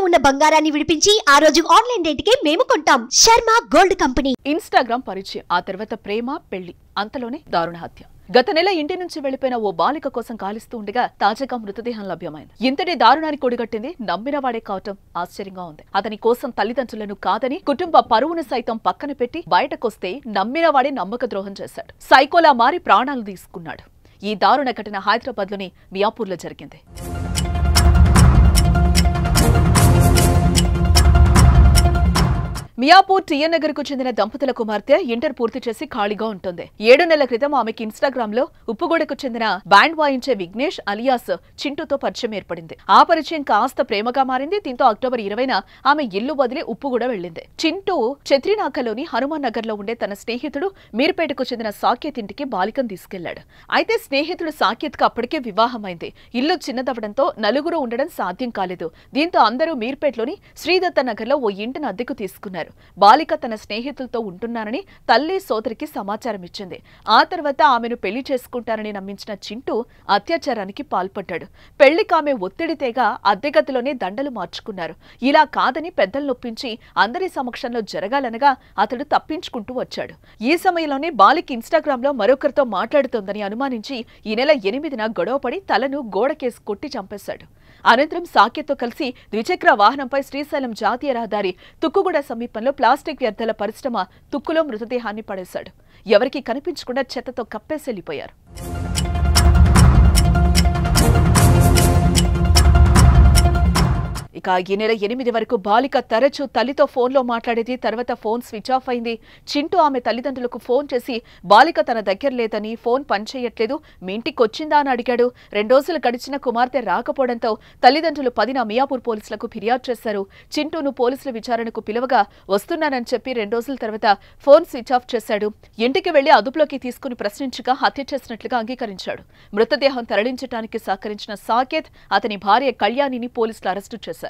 ఉన్న బంగారాన్ని విడిపించి ఆ రోజు ఆన్లైన్ రేటుకే మేము కొంటాం. Sharma gold company. ఇన్‌స్టాగ్రామ్ పరిచయం, ఆ తర్వాత ప్రేమ, పెళ్లి, అంతలోనే దారుణ హత్య. గత నెల ఇంటి నుంచి వెళ్లిపోయిన ఓ బాలిక కోసం కాలిస్తూ ఉండగా తాజాగా మృతదేహం లభ్యమైంది. ఇంతటి దారుణానికి కొడిగట్టింది నమ్మిన వాడే కావటం ఆశ్చర్యంగా ఉంది. అతని కోసం తల్లిదండ్రులను కాదని కుటుంబ పరువును సైతం పక్కన పెట్టి బయటకొస్తే నమ్మిన వాడే నమ్మక ద్రోహం చేశాడు. సైకోలా మారి ప్రాణాలు తీసుకున్నాడు. ఈ దారుణ ఘటన హైదరాబాద్లోని మియాపూర్లో జరిగింది. మియాపూర్ టీఎన్ నగర్ కు చెందిన దంపతుల కుమార్తె ఇంటర్ పూర్తి చేసి ఖాళీగా ఉంటుంది. 7 నెలల క్రితం ఆమెకి ఇన్‌స్టాగ్రామ్ లో ఉప్పుగూడకు చెందిన బ్యాండ్ వాయించే విఘ్నేష్ అలియాస్ చింటూతో పరిచయం ఏర్పడింది. ఆ పరిచయం కాస్త ప్రేమగా మారింది. దీంతో అక్టోబర్ 20న ఆమె ఇల్లు వదిలి ఉప్పుగూడ వెళ్లింది. చింటూ ఛత్రినాకలోని హనుమాన్ నగర్ లో ఉండే తన స్నేహితుడు మీర్పేటకు చెందిన సాకేత్ ఇంటికి బాలికను తీసుకెళ్లాడు. అయితే స్నేహితుడు సాకేత్ కు అప్పటికే వివాహమైంది. ఇల్లు చిన్నదవడంతో నలుగురు ఉండడం సాధ్యం కాలేదు. దీంతో అందరూ మీర్పేటలోని శ్రీదత్త నగర్ లో ఓ ఇంటిని అద్దెకు తీసుకున్నారు. బాలిక తన స్నేహితులతో ఉంటున్నారని తల్లి సోదరికి సమాచారం ఇచ్చింది. ఆ తర్వాత ఆమెను పెళ్లి చేసుకుంటారని నమ్మించిన చింటూ అత్యాచారానికి పాల్పడ్డాడు. పెళ్లికామె ఒత్తిడి తేగ అద్దెగదిలోనే దండలు మార్చుకున్నారు. ఇలా కాదని పెద్దలు నొప్పించి అందరి సమక్షంలో జరగాలనగా అతడు తప్పించుకుంటూ వచ్చాడు. ఈ సమయంలోనే బాలిక ఇన్‌స్టాగ్రామ్ లో మరొకరితో మాట్లాడుతోందని అనుమానించి ఈ నెల 8న గొడవపడి తలను గోడకేసి కొట్టి చంపేశాడు. అనంతరం సాకేత్తో కలిసి ద్విచక్ర వాహనంపై శ్రీశైలం జాతీయ రహదారి తుక్కుగూడ సమీపంలో ప్లాస్టిక్ వ్యర్థాల పరిశ్రమ తుక్కులో మృతదేహాన్ని పడేశాడు. ఎవరికీ కనిపించకుండా చెత్తతో కప్పేసి వెళ్లిపోయారు. ఇక ఈ నెల 8 వరకు బాలిక తరచూ తల్లితో ఫోన్లో మాట్లాడేది. తర్వాత ఫోన్ స్విచ్ ఆఫ్ అయింది. చింటూ ఆమె తల్లిదండ్రులకు ఫోన్ చేసి బాలిక తన దగ్గర లేదని, ఫోన్ పనిచేయట్లేదు, మీ ఇంటికి వచ్చిందా అని అడిగాడు. 2 రోజులు గడిచిన కుమార్తె రాకపోవడంతో తల్లిదండ్రులు 10న మియాపూర్ పోలీసులకు ఫిర్యాదు చేశారు. చింటూను పోలీసుల విచారణకు పిలవగా వస్తున్నానని చెప్పి 2 రోజుల తర్వాత ఫోన్ స్విచ్ ఆఫ్ చేశాడు. ఇంటికి వెళ్లి అదుపులోకి తీసుకుని ప్రశ్నించగా హత్య చేసినట్లుగా అంగీకరించాడు. మృతదేహం తరలించడానికి సహకరించిన సాకేత్, అతని భార్య కళ్యాణిని పోలీసులు అరెస్టు చేశారు.